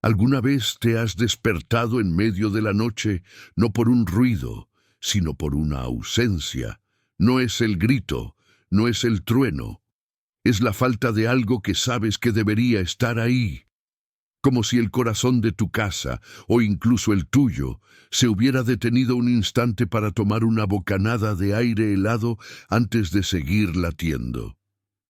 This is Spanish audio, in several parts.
¿Alguna vez te has despertado en medio de la noche, no por un ruido, sino por una ausencia? No es el grito, no es el trueno, es la falta de algo que sabes que debería estar ahí. Como si el corazón de tu casa, o incluso el tuyo, se hubiera detenido un instante para tomar una bocanada de aire helado antes de seguir latiendo.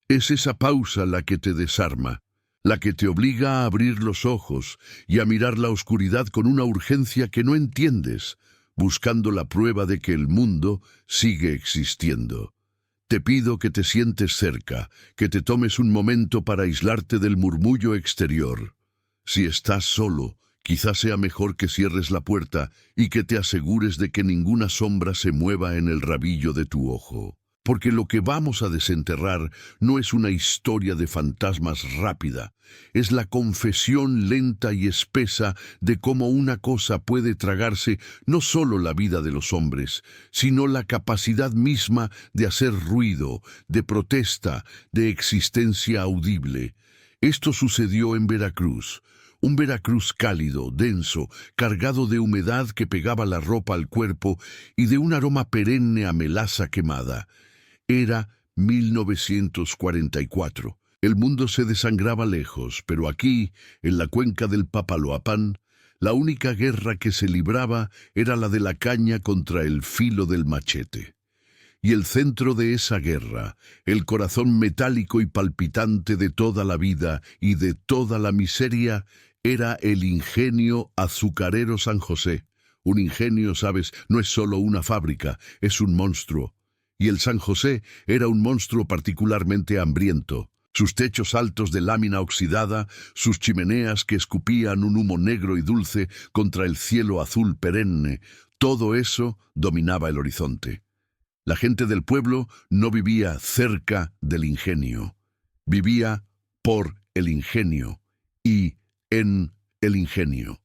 Es esa pausa la que te desarma, la que te obliga a abrir los ojos y a mirar la oscuridad con una urgencia que no entiendes, buscando la prueba de que el mundo sigue existiendo. Te pido que te sientes cerca, que te tomes un momento para aislarte del murmullo exterior. Si estás solo, quizás sea mejor que cierres la puerta y que te asegures de que ninguna sombra se mueva en el rabillo de tu ojo. Porque lo que vamos a desenterrar no es una historia de fantasmas rápida, es la confesión lenta y espesa de cómo una cosa puede tragarse no solo la vida de los hombres, sino la capacidad misma de hacer ruido, de protesta, de existencia audible. Esto sucedió en Veracruz. Un Veracruz cálido, denso, cargado de humedad que pegaba la ropa al cuerpo y de un aroma perenne a melaza quemada. Era 1944. El mundo se desangraba lejos, pero aquí, en la cuenca del Papaloapán, la única guerra que se libraba era la de la caña contra el filo del machete. Y el centro de esa guerra, el corazón metálico y palpitante de toda la vida y de toda la miseria, era el ingenio azucarero San José. Un ingenio, sabes, no es solo una fábrica, es un monstruo. Y el San José era un monstruo particularmente hambriento. Sus techos altos de lámina oxidada, sus chimeneas que escupían un humo negro y dulce contra el cielo azul perenne, todo eso dominaba el horizonte. La gente del pueblo no vivía cerca del ingenio, vivía por el ingenio y en el ingenio.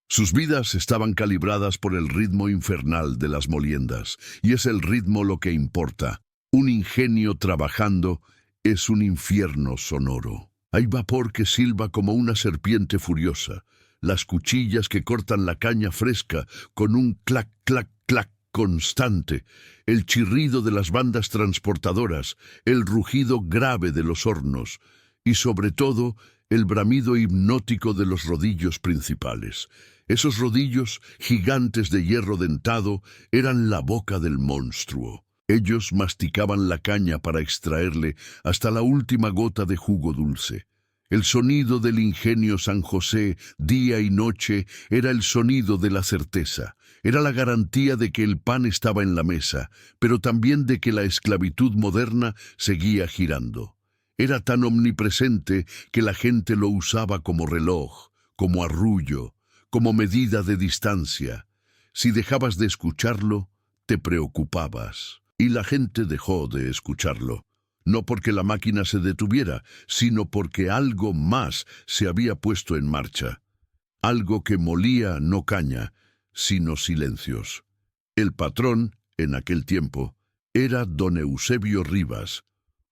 Sus vidas estaban calibradas por el ritmo infernal de las moliendas, y es el ritmo lo que importa. Un ingenio trabajando es un infierno sonoro. Hay vapor que silba como una serpiente furiosa, las cuchillas que cortan la caña fresca con un clac, clac, clac constante, el chirrido de las bandas transportadoras, el rugido grave de los hornos y, sobre todo, el bramido hipnótico de los rodillos principales. Esos rodillos, gigantes de hierro dentado, eran la boca del monstruo. Ellos masticaban la caña para extraerle hasta la última gota de jugo dulce. El sonido del ingenio San José, día y noche, era el sonido de la certeza. Era la garantía de que el pan estaba en la mesa, pero también de que la esclavitud moderna seguía girando. Era tan omnipresente que la gente lo usaba como reloj, como arrullo, como medida de distancia. Si dejabas de escucharlo, te preocupabas. Y la gente dejó de escucharlo. No porque la máquina se detuviera, sino porque algo más se había puesto en marcha. Algo que molía no caña, sino silencios. El patrón, en aquel tiempo, era don Eusebio Rivas,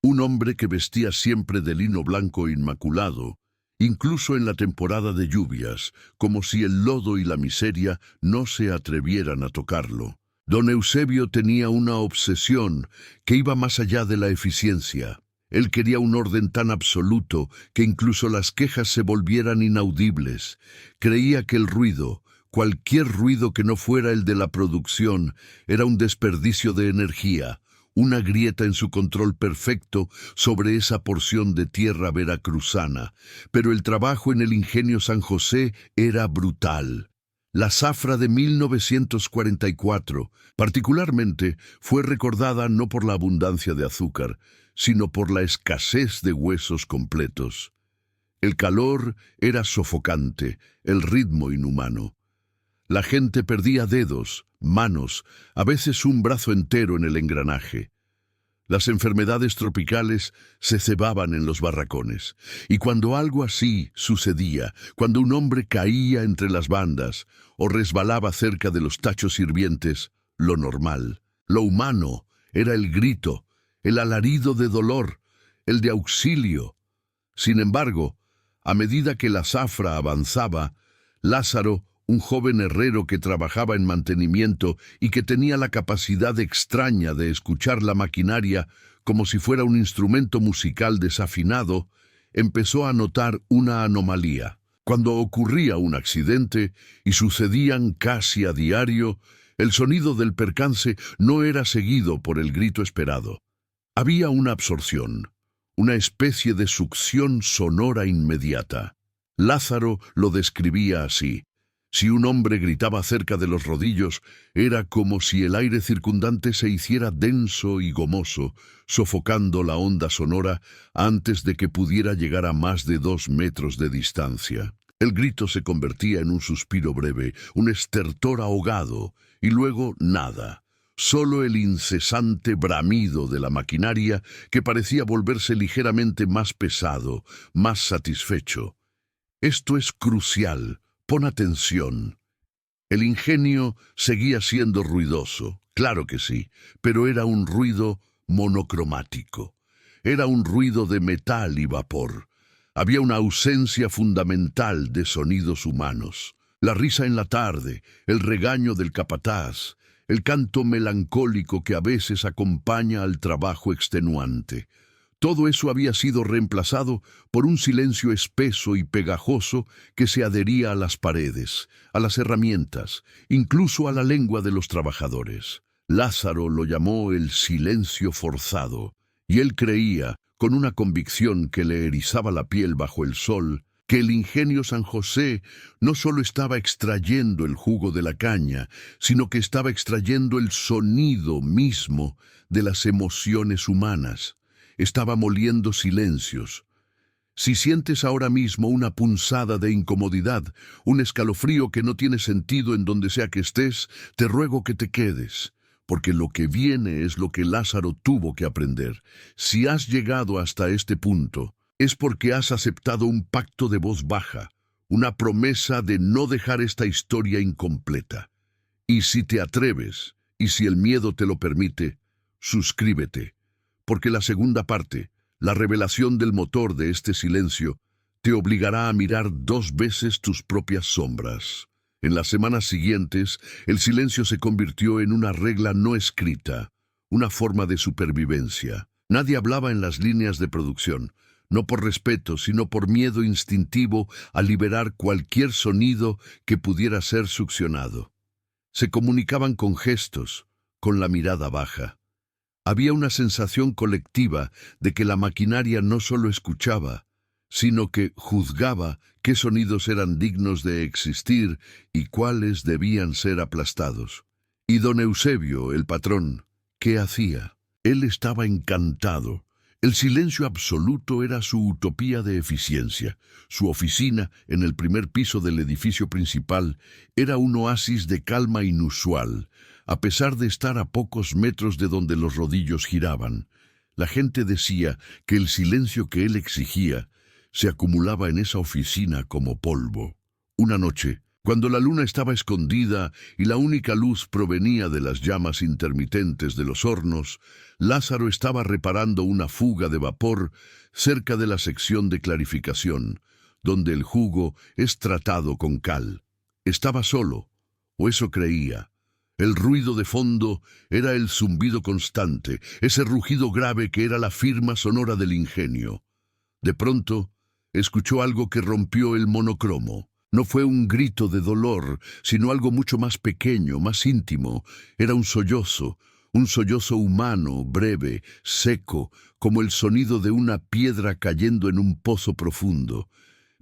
un hombre que vestía siempre de lino blanco inmaculado, incluso en la temporada de lluvias, como si el lodo y la miseria no se atrevieran a tocarlo. Don Eusebio tenía una obsesión que iba más allá de la eficiencia. Él quería un orden tan absoluto que incluso las quejas se volvieran inaudibles. Creía que el ruido, cualquier ruido que no fuera el de la producción, era un desperdicio de energía, una grieta en su control perfecto sobre esa porción de tierra veracruzana. Pero el trabajo en el ingenio San José era brutal. La zafra de 1944, particularmente, fue recordada no por la abundancia de azúcar, sino por la escasez de huesos completos. El calor era sofocante, el ritmo inhumano. La gente perdía dedos, manos, a veces un brazo entero en el engranaje. Las enfermedades tropicales se cebaban en los barracones, y cuando algo así sucedía, cuando un hombre caía entre las bandas o resbalaba cerca de los tachos hirvientes, lo normal, lo humano, era el grito, el alarido de dolor, el de auxilio. Sin embargo, A medida que la zafra avanzaba, Lázaro, un joven herrero que trabajaba en mantenimiento y que tenía la capacidad extraña de escuchar la maquinaria como si fuera un instrumento musical desafinado, empezó a notar una anomalía. Cuando ocurría un accidente, y sucedían casi a diario, el sonido del percance no era seguido por el grito esperado. Había una absorción, una especie de succión sonora inmediata. Lázaro lo describía así. Si un hombre gritaba cerca de los rodillos, era como si el aire circundante se hiciera denso y gomoso, sofocando la onda sonora antes de que pudiera llegar a más de 2 metros de distancia. El grito se convertía en un suspiro breve, un estertor ahogado, y luego nada. Solo el incesante bramido de la maquinaria que parecía volverse ligeramente más pesado, más satisfecho. Esto es crucial. Pon atención. El ingenio seguía siendo ruidoso, claro que sí, pero era un ruido monocromático. Era un ruido de metal y vapor. Había una ausencia fundamental de sonidos humanos. La risa en la tarde, el regaño del capataz, el canto melancólico que a veces acompaña al trabajo extenuante. Todo eso había sido reemplazado por un silencio espeso y pegajoso que se adhería a las paredes, a las herramientas, incluso a la lengua de los trabajadores. Lázaro lo llamó el silencio forzado, y él creía, con una convicción que le erizaba la piel bajo el sol, que el ingenio San José no solo estaba extrayendo el jugo de la caña, sino que estaba extrayendo el sonido mismo de las emociones humanas. Estaba moliendo silencios. Si sientes ahora mismo una punzada de incomodidad, un escalofrío que no tiene sentido en donde sea que estés, te ruego que te quedes, porque lo que viene es lo que Lázaro tuvo que aprender. Si has llegado hasta este punto, es porque has aceptado un pacto de voz baja, una promesa de no dejar esta historia incompleta. Y si te atreves, y si el miedo te lo permite, suscríbete. Porque la segunda parte, la revelación del motor de este silencio, te obligará a mirar 2 veces tus propias sombras. En las semanas siguientes, el silencio se convirtió en una regla no escrita, una forma de supervivencia. Nadie hablaba en las líneas de producción, no por respeto, sino por miedo instintivo a liberar cualquier sonido que pudiera ser succionado. Se comunicaban con gestos, con la mirada baja. Había una sensación colectiva de que la maquinaria no solo escuchaba, sino que juzgaba qué sonidos eran dignos de existir y cuáles debían ser aplastados. Y don Eusebio, el patrón, ¿qué hacía? Él estaba encantado. El silencio absoluto era su utopía de eficiencia. Su oficina, en el primer piso del edificio principal, era un oasis de calma inusual, a pesar de estar a pocos metros de donde los rodillos giraban. La gente decía que el silencio que él exigía se acumulaba en esa oficina como polvo. Una noche, cuando la luna estaba escondida y la única luz provenía de las llamas intermitentes de los hornos, Lázaro estaba reparando una fuga de vapor cerca de la sección de clarificación, donde el jugo es tratado con cal. Estaba solo, o eso creía. El ruido de fondo era el zumbido constante, ese rugido grave que era la firma sonora del ingenio. De pronto, escuchó algo que rompió el monocromo. No fue un grito de dolor, sino algo mucho más pequeño, más íntimo. Era un sollozo humano, breve, seco, como el sonido de una piedra cayendo en un pozo profundo.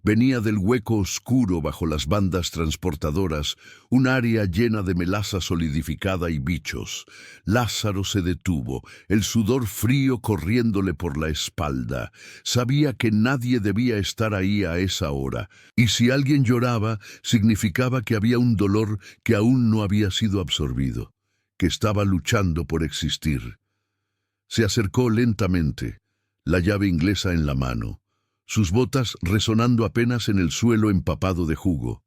Venía del hueco oscuro bajo las bandas transportadoras, un área llena de melaza solidificada y bichos. Lázaro se detuvo, el sudor frío corriéndole por la espalda. Sabía que nadie debía estar ahí a esa hora, y si alguien lloraba, significaba que había un dolor que aún no había sido absorbido, que estaba luchando por existir. Se acercó lentamente, la llave inglesa en la mano, sus botas resonando apenas en el suelo empapado de jugo.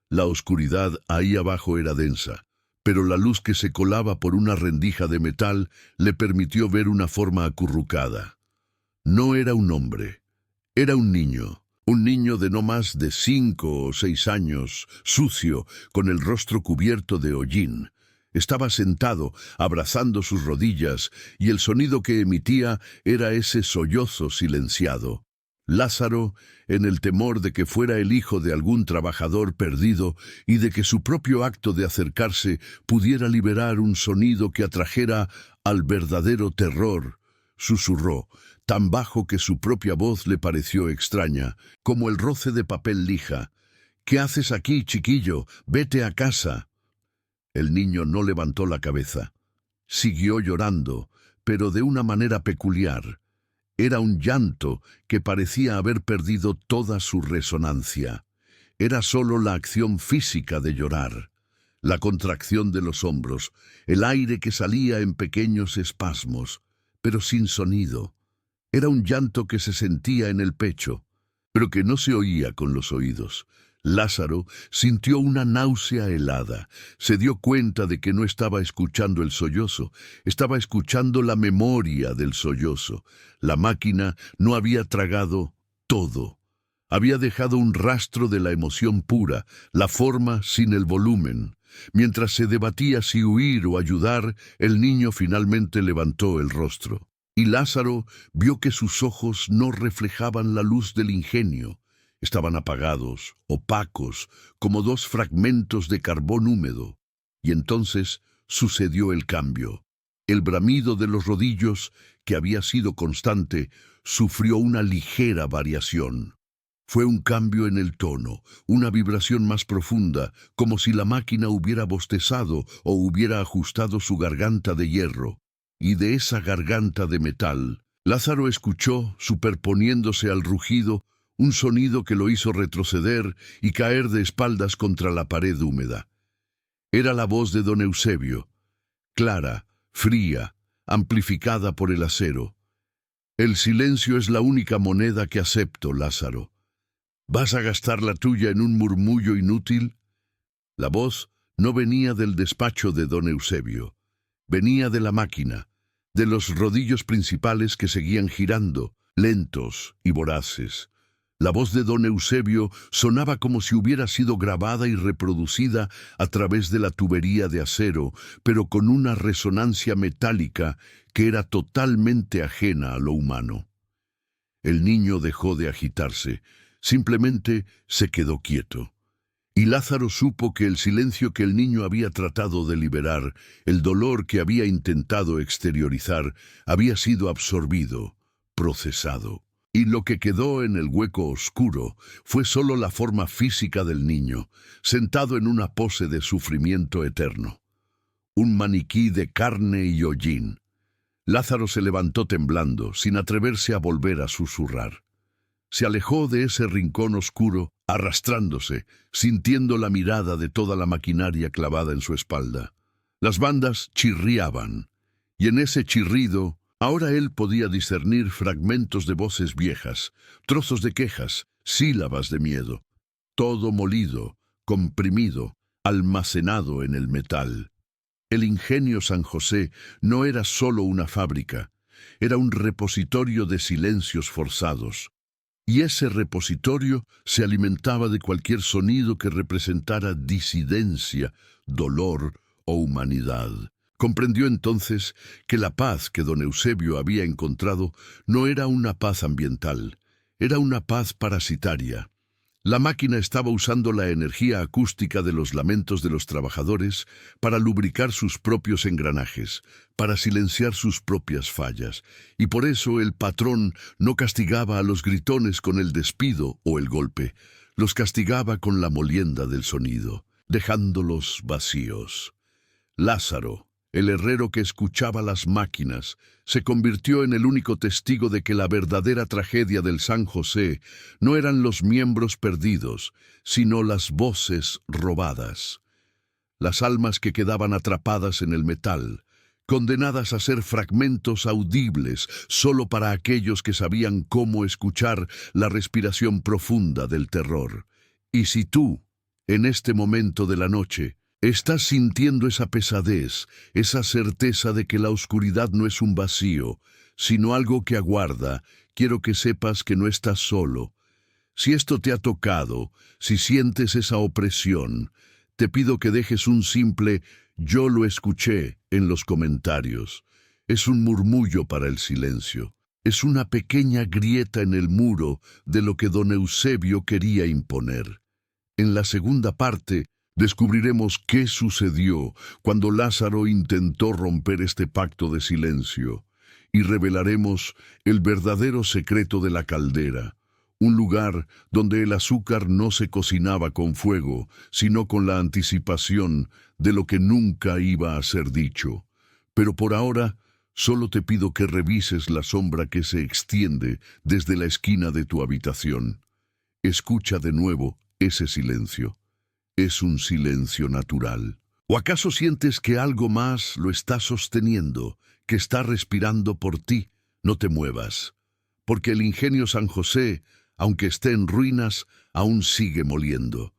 La oscuridad ahí abajo era densa, pero la luz que se colaba por una rendija de metal le permitió ver una forma acurrucada. No era un hombre, era un niño, Un niño de no más de 5 o 6 años, sucio, con el rostro cubierto de hollín. Estaba sentado, abrazando sus rodillas, y el sonido que emitía era ese sollozo silenciado. Lázaro, en el temor de que fuera el hijo de algún trabajador perdido y de que su propio acto de acercarse pudiera liberar un sonido que atrajera al verdadero terror, susurró, tan bajo que su propia voz le pareció extraña, como el roce de papel lija. «¿Qué haces aquí, chiquillo? Vete a casa». El niño no levantó la cabeza. Siguió llorando, pero de una manera peculiar. Era un llanto que parecía haber perdido toda su resonancia. Era solo la acción física de llorar, la contracción de los hombros, el aire que salía en pequeños espasmos, pero sin sonido. Era un llanto que se sentía en el pecho, pero que no se oía con los oídos. Lázaro sintió una náusea helada. Se dio cuenta de que no estaba escuchando el sollozo, estaba escuchando la memoria del sollozo. La máquina no había tragado todo. Había dejado un rastro de la emoción pura, la forma sin el volumen. Mientras se debatía si huir o ayudar, el niño finalmente levantó el rostro. Y Lázaro vio que sus ojos no reflejaban la luz del ingenio. Estaban apagados, opacos, como dos fragmentos de carbón húmedo. Y entonces sucedió el cambio. El bramido de los rodillos, que había sido constante, sufrió una ligera variación. Fue un cambio en el tono, una vibración más profunda, como si la máquina hubiera bostezado o hubiera ajustado su garganta de hierro. Y de esa garganta de metal, Lázaro escuchó, superponiéndose al rugido, un sonido que lo hizo retroceder y caer de espaldas contra la pared húmeda. Era la voz de don Eusebio, clara, fría, amplificada por el acero. «El silencio es la única moneda que acepto, Lázaro. ¿Vas a gastar la tuya en un murmullo inútil?» La voz no venía del despacho de don Eusebio. Venía de la máquina, de los rodillos principales que seguían girando, lentos y voraces. La voz de don Eusebio sonaba como si hubiera sido grabada y reproducida a través de la tubería de acero, pero con una resonancia metálica que era totalmente ajena a lo humano. El niño dejó de agitarse, simplemente se quedó quieto. Y Lázaro supo que el silencio que el niño había tratado de liberar, el dolor que había intentado exteriorizar, había sido absorbido, procesado. Y lo que quedó en el hueco oscuro fue solo la forma física del niño, sentado en una pose de sufrimiento eterno. Un maniquí de carne y hollín. Lázaro se levantó temblando, sin atreverse a volver a susurrar. Se alejó de ese rincón oscuro, arrastrándose, sintiendo la mirada de toda la maquinaria clavada en su espalda. Las bandas chirriaban, y en ese chirrido, ahora él podía discernir fragmentos de voces viejas, trozos de quejas, sílabas de miedo. Todo molido, comprimido, almacenado en el metal. El ingenio San José no era solo una fábrica, era un repositorio de silencios forzados. Y ese repositorio se alimentaba de cualquier sonido que representara disidencia, dolor o humanidad. Comprendió entonces que la paz que don Eusebio había encontrado no era una paz ambiental, era una paz parasitaria. La máquina estaba usando la energía acústica de los lamentos de los trabajadores para lubricar sus propios engranajes, para silenciar sus propias fallas, y por eso el patrón no castigaba a los gritones con el despido o el golpe, los castigaba con la molienda del sonido, dejándolos vacíos. Lázaro, el herrero que escuchaba las máquinas, se convirtió en el único testigo de que la verdadera tragedia del San José no eran los miembros perdidos, sino las voces robadas. Las almas que quedaban atrapadas en el metal, condenadas a ser fragmentos audibles solo para aquellos que sabían cómo escuchar la respiración profunda del terror. Y si tú, en este momento de la noche, estás sintiendo esa pesadez, esa certeza de que la oscuridad no es un vacío, sino algo que aguarda, quiero que sepas que no estás solo. Si esto te ha tocado, si sientes esa opresión, te pido que dejes un simple «yo lo escuché» en los comentarios. Es un murmullo para el silencio. Es una pequeña grieta en el muro de lo que don Eusebio quería imponer. En la segunda parte, descubriremos qué sucedió cuando Lázaro intentó romper este pacto de silencio, y revelaremos el verdadero secreto de la caldera, un lugar donde el azúcar no se cocinaba con fuego, sino con la anticipación de lo que nunca iba a ser dicho. Pero por ahora, solo te pido que revises la sombra que se extiende desde la esquina de tu habitación. Escucha de nuevo ese silencio. Es un silencio natural. ¿O acaso sientes que algo más lo está sosteniendo, que está respirando por ti? No te muevas, porque el ingenio San José, aunque esté en ruinas, aún sigue moliendo.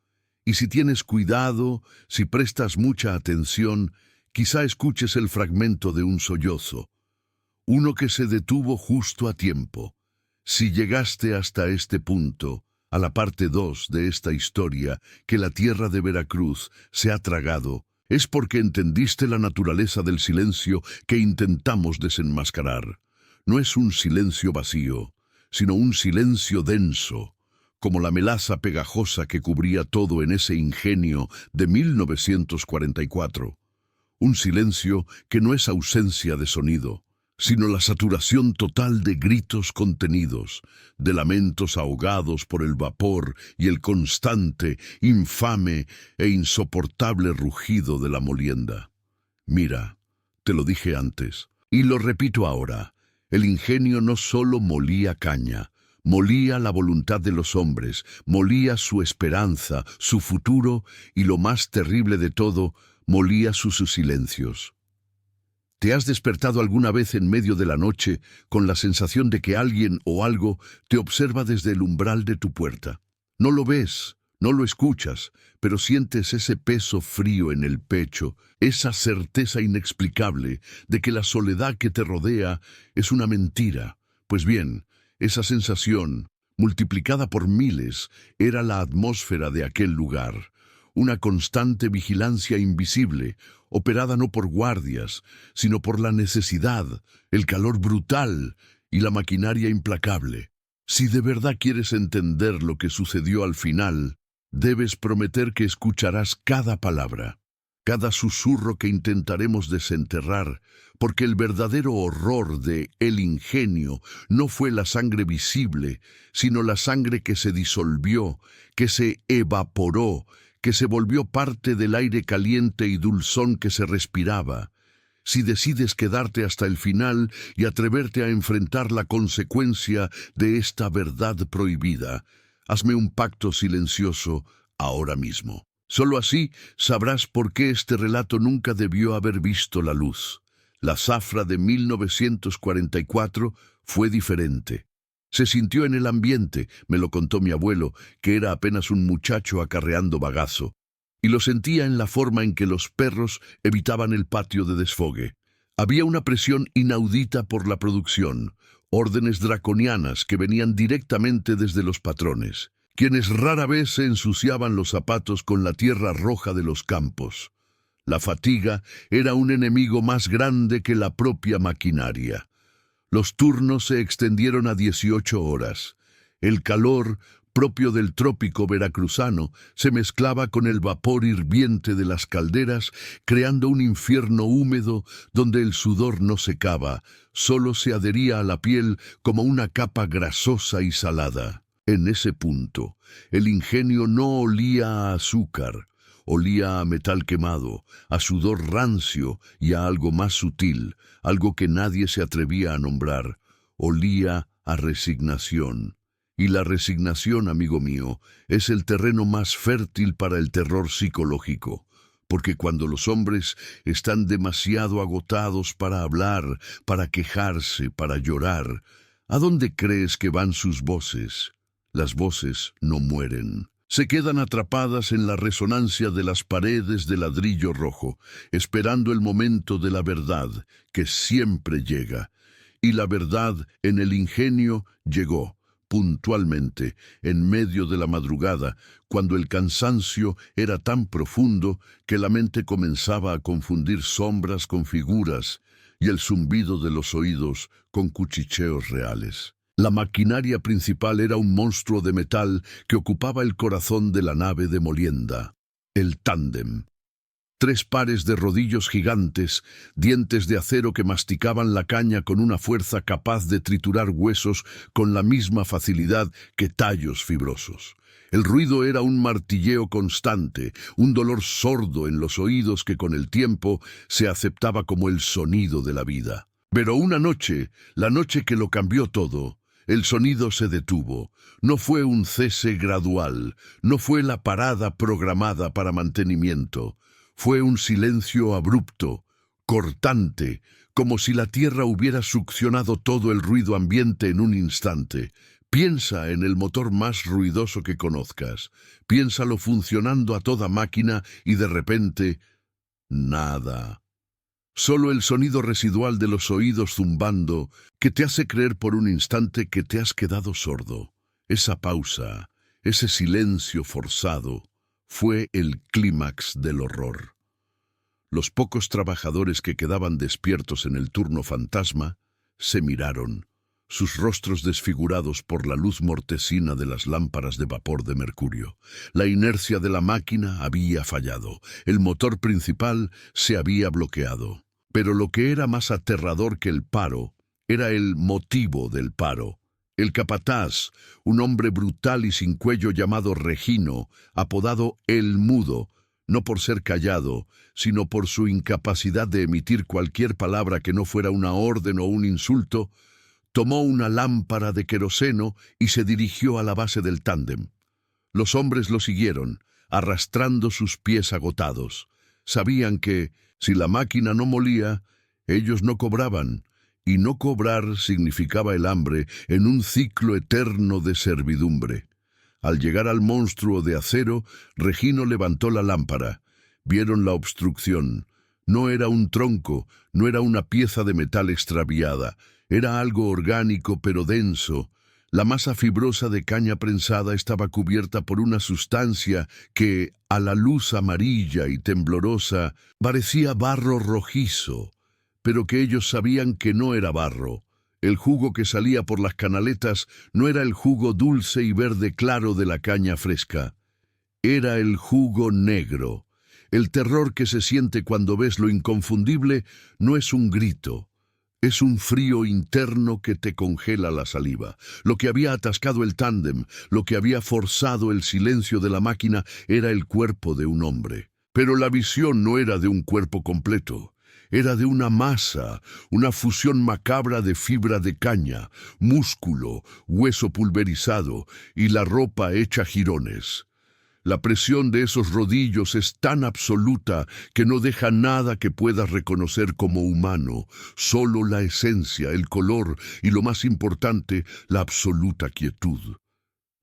Y si tienes cuidado, si prestas mucha atención, quizá escuches el fragmento de un sollozo, uno que se detuvo justo a tiempo. Si llegaste hasta este punto, a la parte 2 de esta historia que la tierra de Veracruz se ha tragado, es porque entendiste la naturaleza del silencio que intentamos desenmascarar. No es un silencio vacío, sino un silencio denso, como la melaza pegajosa que cubría todo en ese ingenio de 1944. Un silencio que no es ausencia de sonido, sino la saturación total de gritos contenidos, de lamentos ahogados por el vapor y el constante, infame e insoportable rugido de la molienda. Mira, te lo dije antes, y lo repito ahora, el ingenio no solo molía caña, molía la voluntad de los hombres, molía su esperanza, su futuro, y lo más terrible de todo, molía sus silencios. ¿Te has despertado alguna vez en medio de la noche con la sensación de que alguien o algo te observa desde el umbral de tu puerta? No lo ves, no lo escuchas, pero sientes ese peso frío en el pecho, esa certeza inexplicable de que la soledad que te rodea es una mentira. Pues bien, esa sensación, multiplicada por miles, era la atmósfera de aquel lugar. Una constante vigilancia invisible, operada no por guardias, sino por la necesidad, el calor brutal y la maquinaria implacable. Si de verdad quieres entender lo que sucedió al final, debes prometer que escucharás cada palabra, cada susurro que intentaremos desenterrar, porque el verdadero horror de El Ingenio no fue la sangre visible, sino la sangre que se disolvió, que se evaporó, que se volvió parte del aire caliente y dulzón que se respiraba. Si decides quedarte hasta el final y atreverte a enfrentar la consecuencia de esta verdad prohibida, hazme un pacto silencioso ahora mismo. Solo así sabrás por qué este relato nunca debió haber visto la luz. La zafra de 1944 fue diferente. Se sintió en el ambiente, me lo contó mi abuelo, que era apenas un muchacho acarreando bagazo, y lo sentía en la forma en que los perros evitaban el patio de desfogue. Había una presión inaudita por la producción, órdenes draconianas que venían directamente desde los patrones, quienes rara vez se ensuciaban los zapatos con la tierra roja de los campos. La fatiga era un enemigo más grande que la propia maquinaria. Los turnos se extendieron a 18 horas. El calor, propio del trópico veracruzano, se mezclaba con el vapor hirviente de las calderas, creando un infierno húmedo donde el sudor no secaba, solo se adhería a la piel como una capa grasosa y salada. En ese punto, el ingenio no olía a azúcar, olía a metal quemado, a sudor rancio y a algo más sutil, algo que nadie se atrevía a nombrar. Olía a resignación. Y la resignación, amigo mío, es el terreno más fértil para el terror psicológico, porque cuando los hombres están demasiado agotados para hablar, para quejarse, para llorar, ¿a dónde crees que van sus voces? Las voces no mueren. Se quedan atrapadas en la resonancia de las paredes de ladrillo rojo, esperando el momento de la verdad, que siempre llega. Y la verdad en el ingenio llegó, puntualmente, en medio de la madrugada, cuando el cansancio era tan profundo que la mente comenzaba a confundir sombras con figuras y el zumbido de los oídos con cuchicheos reales. La maquinaria principal era un monstruo de metal que ocupaba el corazón de la nave de molienda, el tándem. 3 pares de rodillos gigantes, dientes de acero que masticaban la caña con una fuerza capaz de triturar huesos con la misma facilidad que tallos fibrosos. El ruido era un martilleo constante, un dolor sordo en los oídos que con el tiempo se aceptaba como el sonido de la vida. Pero una noche, la noche que lo cambió todo, el sonido se detuvo. No fue un cese gradual, no fue la parada programada para mantenimiento. Fue un silencio abrupto, cortante, como si la tierra hubiera succionado todo el ruido ambiente en un instante. Piensa en el motor más ruidoso que conozcas. Piénsalo funcionando a toda máquina y de repente, nada. Solo el sonido residual de los oídos zumbando que te hace creer por un instante que te has quedado sordo. Esa pausa, ese silencio forzado, fue el clímax del horror. Los pocos trabajadores que quedaban despiertos en el turno fantasma se miraron, sus rostros desfigurados por la luz mortecina de las lámparas de vapor de mercurio. La inercia de la máquina había fallado, el motor principal se había bloqueado. Pero lo que era más aterrador que el paro era el motivo del paro. El capataz, un hombre brutal y sin cuello llamado Regino, apodado El Mudo, no por ser callado, sino por su incapacidad de emitir cualquier palabra que no fuera una orden o un insulto, tomó una lámpara de queroseno y se dirigió a la base del tándem. Los hombres lo siguieron, arrastrando sus pies agotados. Sabían que, si la máquina no molía, ellos no cobraban, y no cobrar significaba el hambre en un ciclo eterno de servidumbre. Al llegar al monstruo de acero, Regino levantó la lámpara. Vieron la obstrucción. No era un tronco, no era una pieza de metal extraviada. Era algo orgánico pero denso. La masa fibrosa de caña prensada estaba cubierta por una sustancia que, a la luz amarilla y temblorosa, parecía barro rojizo, pero que ellos sabían que no era barro. El jugo que salía por las canaletas no era el jugo dulce y verde claro de la caña fresca. Era el jugo negro. El terror que se siente cuando ves lo inconfundible no es un grito. Es un frío interno que te congela la saliva. Lo que había atascado el tándem, lo que había forzado el silencio de la máquina, era el cuerpo de un hombre. Pero la visión no era de un cuerpo completo. Era de una masa, una fusión macabra de fibra de caña, músculo, hueso pulverizado y la ropa hecha jirones. La presión de esos rodillos es tan absoluta que no deja nada que puedas reconocer como humano, solo la esencia, el color y, lo más importante, la absoluta quietud.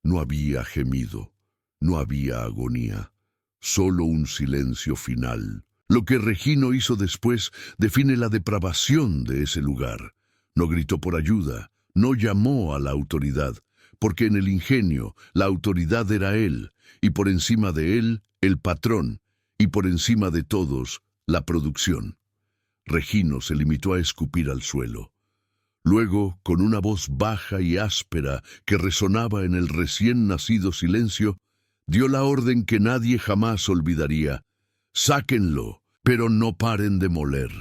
No había gemido, no había agonía, solo un silencio final. Lo que Regino hizo después define la depravación de ese lugar. No gritó por ayuda, no llamó a la autoridad, porque en el ingenio la autoridad era él, y por encima de él, el patrón, y por encima de todos, la producción. Regino se limitó a escupir al suelo. Luego, con una voz baja y áspera que resonaba en el recién nacido silencio, dio la orden que nadie jamás olvidaría. Sáquenlo, pero no paren de moler.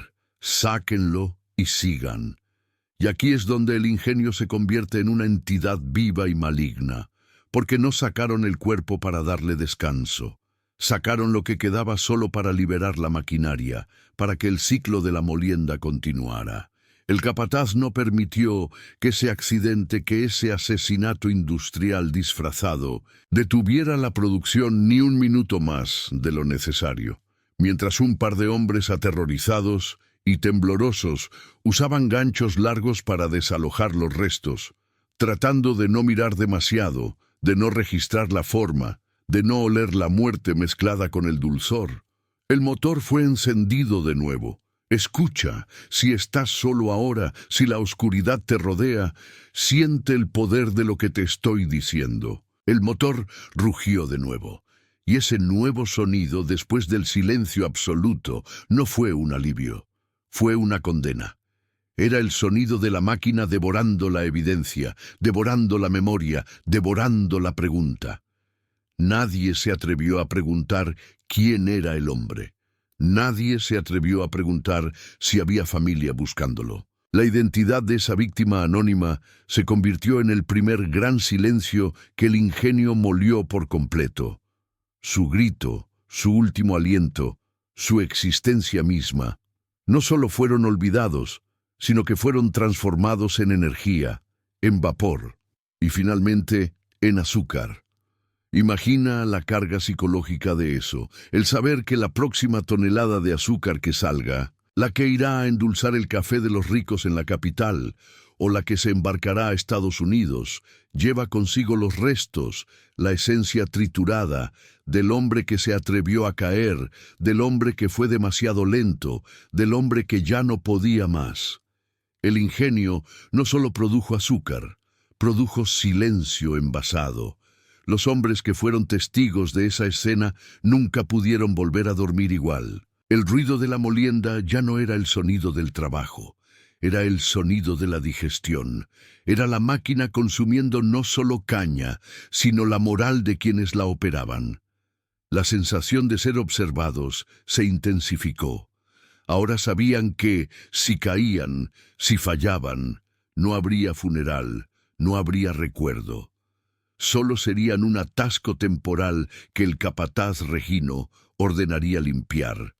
Sáquenlo y sigan. Y aquí es donde el ingenio se convierte en una entidad viva y maligna, porque no sacaron el cuerpo para darle descanso. Sacaron lo que quedaba solo para liberar la maquinaria, para que el ciclo de la molienda continuara. El capataz no permitió que ese accidente, que ese asesinato industrial disfrazado, detuviera la producción ni un minuto más de lo necesario. Mientras un par de hombres aterrorizados y temblorosos usaban ganchos largos para desalojar los restos, tratando de no mirar demasiado, de no registrar la forma, de no oler la muerte mezclada con el dulzor. El motor fue encendido de nuevo. Escucha, si estás solo ahora, si la oscuridad te rodea, siente el poder de lo que te estoy diciendo. El motor rugió de nuevo, y ese nuevo sonido, después del silencio absoluto, no fue un alivio, fue una condena. Era el sonido de la máquina devorando la evidencia, devorando la memoria, devorando la pregunta. Nadie se atrevió a preguntar quién era el hombre. Nadie se atrevió a preguntar si había familia buscándolo. La identidad de esa víctima anónima se convirtió en el primer gran silencio que el ingenio molió por completo. Su grito, su último aliento, su existencia misma, no solo fueron olvidados, sino que fueron transformados en energía, en vapor y finalmente en azúcar. Imagina la carga psicológica de eso, el saber que la próxima tonelada de azúcar que salga, la que irá a endulzar el café de los ricos en la capital, o la que se embarcará a Estados Unidos, lleva consigo los restos, la esencia triturada, del hombre que se atrevió a caer, del hombre que fue demasiado lento, del hombre que ya no podía más. El ingenio no solo produjo azúcar, produjo silencio envasado. Los hombres que fueron testigos de esa escena nunca pudieron volver a dormir igual. El ruido de la molienda ya no era el sonido del trabajo, era el sonido de la digestión. Era la máquina consumiendo no solo caña, sino la moral de quienes la operaban. La sensación de ser observados se intensificó. Ahora sabían que, si caían, si fallaban, no habría funeral, no habría recuerdo. Solo serían un atasco temporal que el capataz Regino ordenaría limpiar.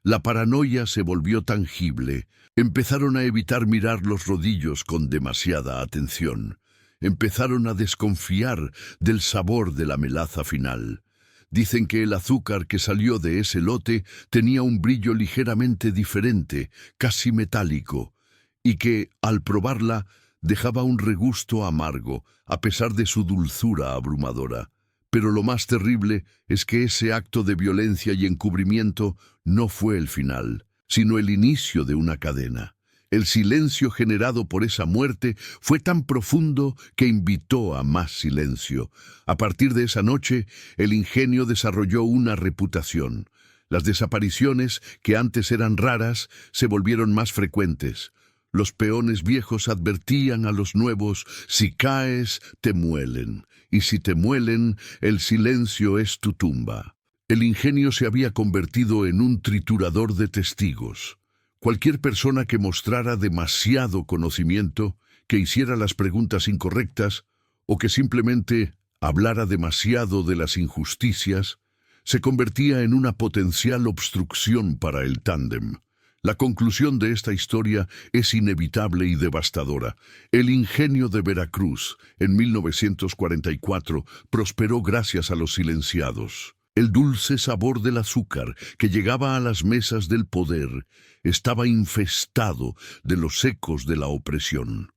La paranoia se volvió tangible. Empezaron a evitar mirar los rodillos con demasiada atención. Empezaron a desconfiar del sabor de la melaza final. Dicen que el azúcar que salió de ese lote tenía un brillo ligeramente diferente, casi metálico, y que, al probarla, dejaba un regusto amargo, a pesar de su dulzura abrumadora. Pero lo más terrible es que ese acto de violencia y encubrimiento no fue el final, sino el inicio de una cadena. El silencio generado por esa muerte fue tan profundo que invitó a más silencio. A partir de esa noche, el ingenio desarrolló una reputación. Las desapariciones, que antes eran raras, se volvieron más frecuentes. Los peones viejos advertían a los nuevos: si caes, te muelen, y si te muelen, el silencio es tu tumba. El ingenio se había convertido en un triturador de testigos. Cualquier persona que mostrara demasiado conocimiento, que hiciera las preguntas incorrectas, o que simplemente hablara demasiado de las injusticias, se convertía en una potencial obstrucción para el tándem. La conclusión de esta historia es inevitable y devastadora. El ingenio de Veracruz, en 1944, prosperó gracias a los silenciados. El dulce sabor del azúcar que llegaba a las mesas del poder estaba infestado de los ecos de la opresión.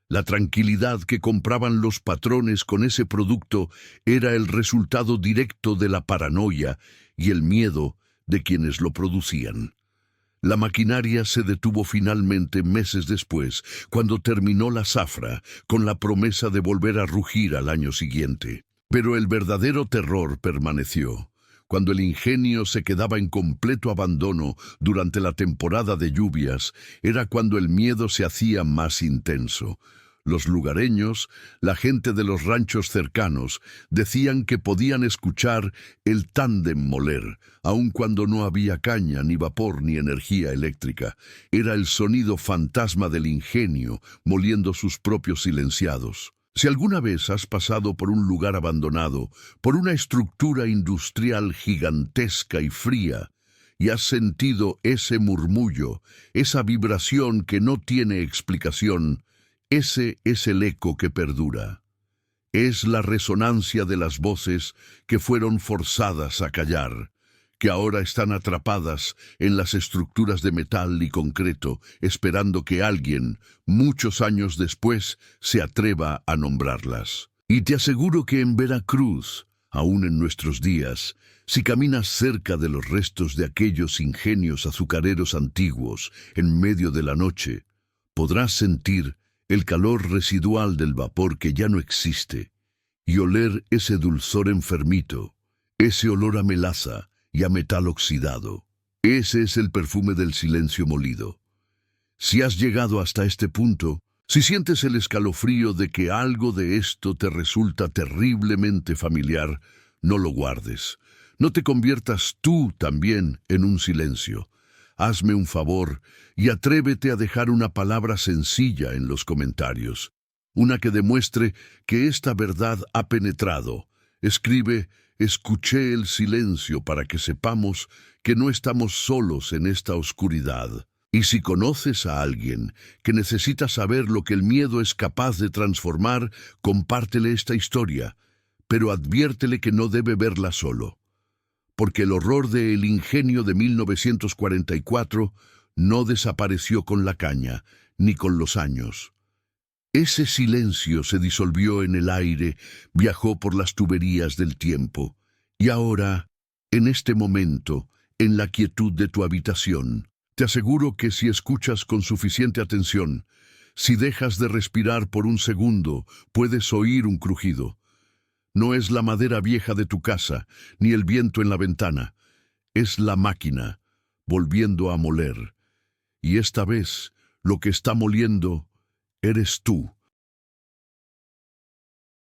La tranquilidad que compraban los patrones con ese producto era el resultado directo de la paranoia y el miedo de quienes lo producían. La maquinaria se detuvo finalmente meses después, cuando terminó la zafra, con la promesa de volver a rugir al año siguiente. Pero el verdadero terror permaneció. Cuando el ingenio se quedaba en completo abandono durante la temporada de lluvias, era cuando el miedo se hacía más intenso. Los lugareños, la gente de los ranchos cercanos, decían que podían escuchar el tándem moler, aun cuando no había caña, ni vapor, ni energía eléctrica. Era el sonido fantasma del ingenio, moliendo sus propios silenciados. Si alguna vez has pasado por un lugar abandonado, por una estructura industrial gigantesca y fría, y has sentido ese murmullo, esa vibración que no tiene explicación, ese es el eco que perdura. Es la resonancia de las voces que fueron forzadas a callar, que ahora están atrapadas en las estructuras de metal y concreto, esperando que alguien, muchos años después, se atreva a nombrarlas. Y te aseguro que en Veracruz Aún en nuestros días, si caminas cerca de los restos de aquellos ingenios azucareros antiguos en medio de la noche, podrás sentir el calor residual del vapor que ya no existe y oler ese dulzor enfermito, ese olor a melaza y a metal oxidado. Ese es el perfume del silencio molido. Si has llegado hasta este punto, si sientes el escalofrío de que algo de esto te resulta terriblemente familiar, no lo guardes. No te conviertas tú también en un silencio. Hazme un favor y atrévete a dejar una palabra sencilla en los comentarios, una que demuestre que esta verdad ha penetrado. Escribe: escuché el silencio, para que sepamos que no estamos solos en esta oscuridad. Y si conoces a alguien que necesita saber lo que el miedo es capaz de transformar, compártele esta historia, pero adviértele que no debe verla solo, porque el horror de El Ingenio de 1944 no desapareció con la caña, ni con los años. Ese silencio se disolvió en el aire, viajó por las tuberías del tiempo, y ahora, en este momento, en la quietud de tu habitación, te aseguro que si escuchas con suficiente atención, si dejas de respirar por un segundo, puedes oír un crujido. No es la madera vieja de tu casa, ni el viento en la ventana. Es la máquina, volviendo a moler. Y esta vez, lo que está moliendo, eres tú.